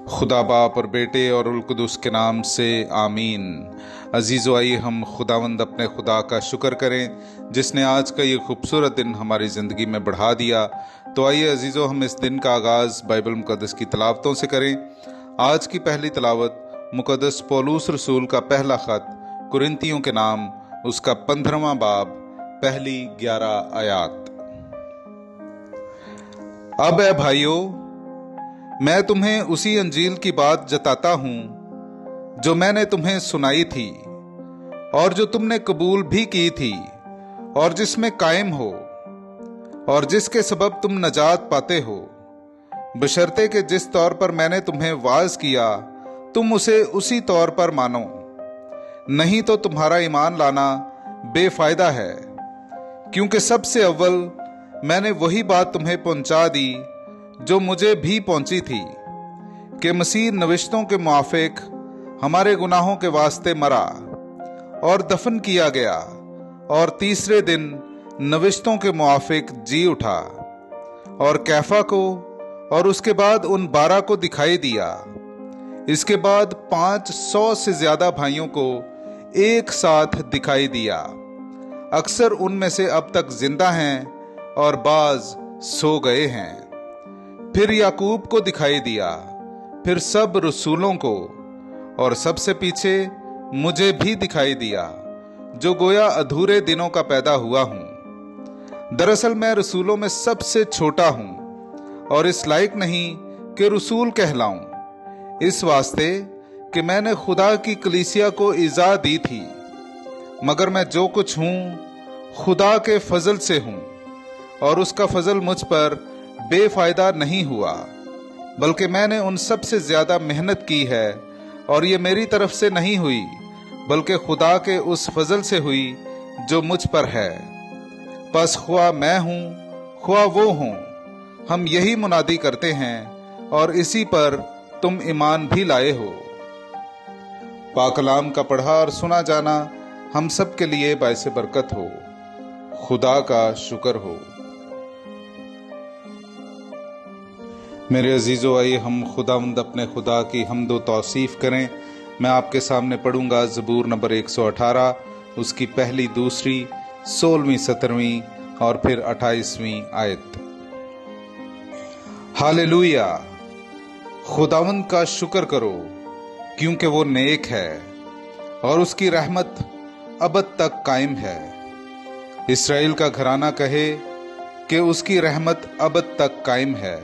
खुदा बाप और बेटे और उल कुदुस के नाम से आमीन। अजीज़ो, आइए हम खुदावंद अपने खुदा का शुक्र करें जिसने आज का ये खूबसूरत दिन हमारी ज़िंदगी में बढ़ा दिया। तो आइए अजीज़ो, हम इस दिन का आगाज़ बाइबल मुक़द्दस की तलावतों से करें। आज की पहली तलावत मुक़द्दस पौलुस रसूल का पहला ख़त कुरिन्थियों के नाम, उसका 15वां बाब, पहली 11 आयात। अब ऐ भाइयों, मैं तुम्हें उसी अंजील की बात जताता हूं जो मैंने तुम्हें सुनाई थी और जो तुमने कबूल भी की थी और जिसमें कायम हो और जिसके सबब तुम नजात पाते हो, बशर्ते कि जिस तौर पर मैंने तुम्हें वाज किया तुम उसे उसी तौर पर मानो, नहीं तो तुम्हारा ईमान लाना बेफायदा है। क्योंकि सबसे अव्वल मैंने वही बात तुम्हें पहुंचा दी जो मुझे भी पहुंची थी कि मसीह नविश्तों के मुआफिक हमारे गुनाहों के वास्ते मरा और दफन किया गया और तीसरे दिन नविश्तों के मुआफिक जी उठा और कैफा को और उसके बाद उन 12 को दिखाई दिया। इसके बाद 500 से ज्यादा भाइयों को एक साथ दिखाई दिया। अक्सर उनमें से अब तक जिंदा हैं और बाज सो गए हैं। फिर याकूब को दिखाई दिया, फिर सब रसूलों को और सबसे पीछे मुझे भी दिखाई दिया, जो गोया अधूरे दिनों का पैदा हुआ हूं। दरअसल मैं रसूलों में सबसे छोटा हूं और इस लायक नहीं कि रसूल कहलाऊं, इस वास्ते कि मैंने खुदा की कलीसिया को इज़ा दी थी। मगर मैं जो कुछ हूं खुदा के फजल से हूं और उसका फजल मुझ पर बेफायदा नहीं हुआ, बल्कि मैंने उन सब से ज्यादा मेहनत की है और ये मेरी तरफ से नहीं हुई बल्कि खुदा के उस फजल से हुई जो मुझ पर है। बस ख्वा मैं हूं ख्वा वो हूं, हम यही मुनादी करते हैं और इसी पर तुम ईमान भी लाए हो। पाकलाम का पढ़ा और सुना जाना हम सब के लिए बाइसे बरकत हो। खुदा का शुक्र हो। मेरे अजीज़ों, आइए हम खुदावंद अपने खुदा की हम्दो तौसीफ करें। मैं आपके सामने पढ़ूंगा ज़बूर नंबर 118, उसकी पहली, दूसरी, 16वीं, 17वीं और फिर 28वीं आयत। हालेलुया! खुदावंद का शुक्र करो क्योंकि वो नेक है और उसकी रहमत अबद तक कायम है। इस्राएल का घराना कहे कि उसकी रहमत अबद तक कायम है।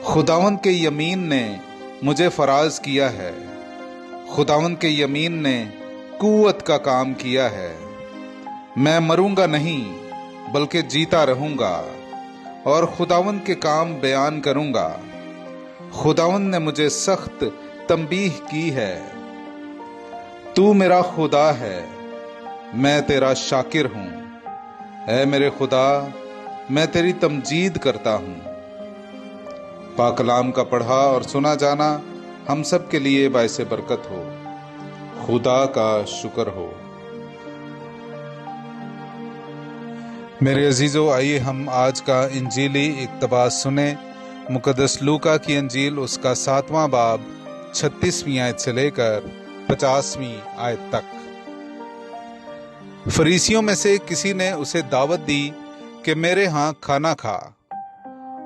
खुदावंद के यमीन ने मुझे फराज किया है, खुदावंद के यमीन ने कुव्वत का काम किया है। मैं मरूंगा नहीं बल्कि जीता रहूंगा और खुदावंद के काम बयान करूंगा। खुदावंद ने मुझे सख्त तंबीह की है। तू मेरा खुदा है, मैं तेरा शाकिर हूं। ऐ मेरे खुदा, मैं तेरी तमजीद करता हूं। पाकलाम का पढ़ा और सुना जाना हम सब के लिए बाइसे बरकत हो। खुदा का शुक्र हो। मेरे अजीजों, आइए हम आज का इंजीली इक्तबास सुने। मुकद्दस लूका की इंजील, उसका 7वां बाब, 36वीं आयत से लेकर 50वीं आयत तक। फरीसियों में से किसी ने उसे दावत दी कि मेरे यहाँ खाना खा,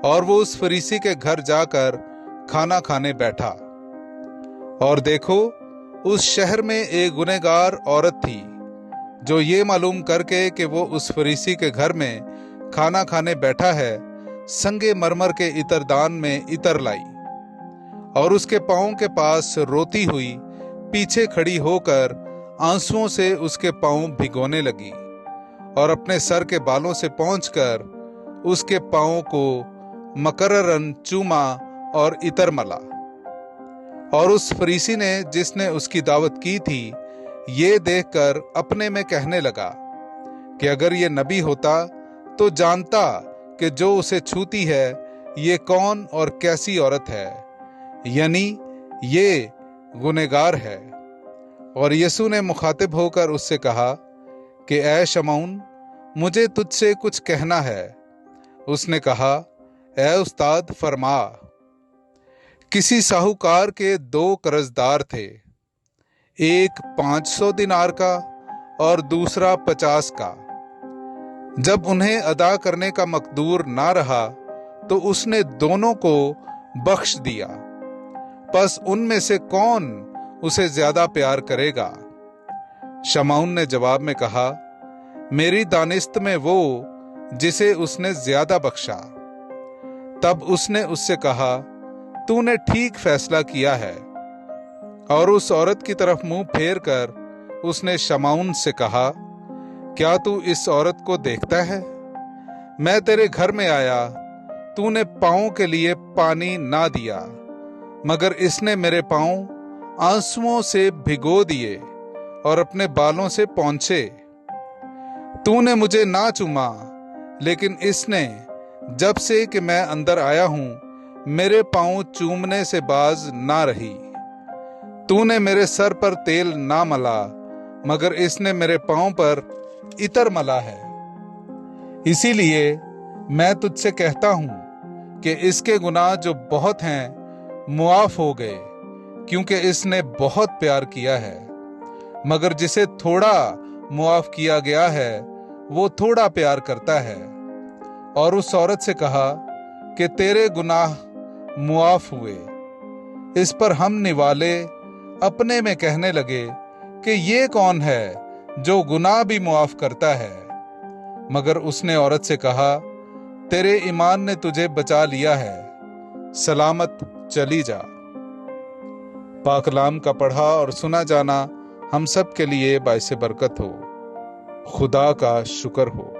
और वो उस फरीसी के घर जाकर खाना खाने बैठा। और देखो, उस शहर में एक गुनहगार औरत थी जो ये मालूम करके कि वो उस फरीसी के घर में खाना खाने बैठा है, संगे मरमर के इतरदान में इतर लाई और उसके पांवों के पास रोती हुई पीछे खड़ी होकर आंसुओं से उसके पांव भिगोने लगी और अपने सर के बालों से पहुंचकर उसके पांवों को मकररन चूमा और इतर मला। और उस फरीसी ने, जिसने उसकी दावत की थी, ये देखकर अपने में कहने लगा कि अगर ये नबी होता तो जानता कि जो उसे छूती है ये कौन और कैसी औरत है, यानी ये गुनहगार है। और यीशु ने मुखातिब होकर उससे कहा कि ऐ शमौन, मुझे तुझसे कुछ कहना है। उसने कहा, ऐ उस्ताद फरमा। किसी साहूकार के 2 कर्जदार थे, एक 500 दिनार का और दूसरा 50 का। जब उन्हें अदा करने का मकदूर ना रहा तो उसने दोनों को बख्श दिया। बस उनमें से कौन उसे ज्यादा प्यार करेगा? शमौन ने जवाब में कहा, मेरी दानिस्त में वो जिसे उसने ज्यादा बख्शा। तब उसने उससे कहा, तूने ठीक फैसला किया है। और उस औरत की तरफ मुंह फेर कर उसने शमौन से कहा, क्या तू इस औरत को देखता है? मैं तेरे घर में आया, तूने पांवों के लिए पानी ना दिया, मगर इसने मेरे पांव आंसुओं से भिगो दिए और अपने बालों से पोंछे। तूने मुझे ना चूमा, लेकिन इसने जब से कि मैं अंदर आया हूं मेरे पांव चूमने से बाज ना रही। तूने मेरे सर पर तेल ना मला, मगर इसने मेरे पांव पर इतर मला है। इसीलिए मैं तुझसे कहता हूं कि इसके गुनाह जो बहुत हैं मुआफ हो गए, क्योंकि इसने बहुत प्यार किया है। मगर जिसे थोड़ा मुआफ किया गया है वो थोड़ा प्यार करता है। और उस औरत से कहा कि तेरे गुनाह मुआफ हुए। इस पर हम निवाले अपने में कहने लगे कि ये कौन है जो गुनाह भी मुआफ करता है? मगर उसने औरत से कहा, तेरे ईमान ने तुझे बचा लिया है, सलामत चली जा। पाक कलाम का पढ़ा और सुना जाना हम सब के लिए बाइसे बरकत हो। खुदा का शुक्र हो।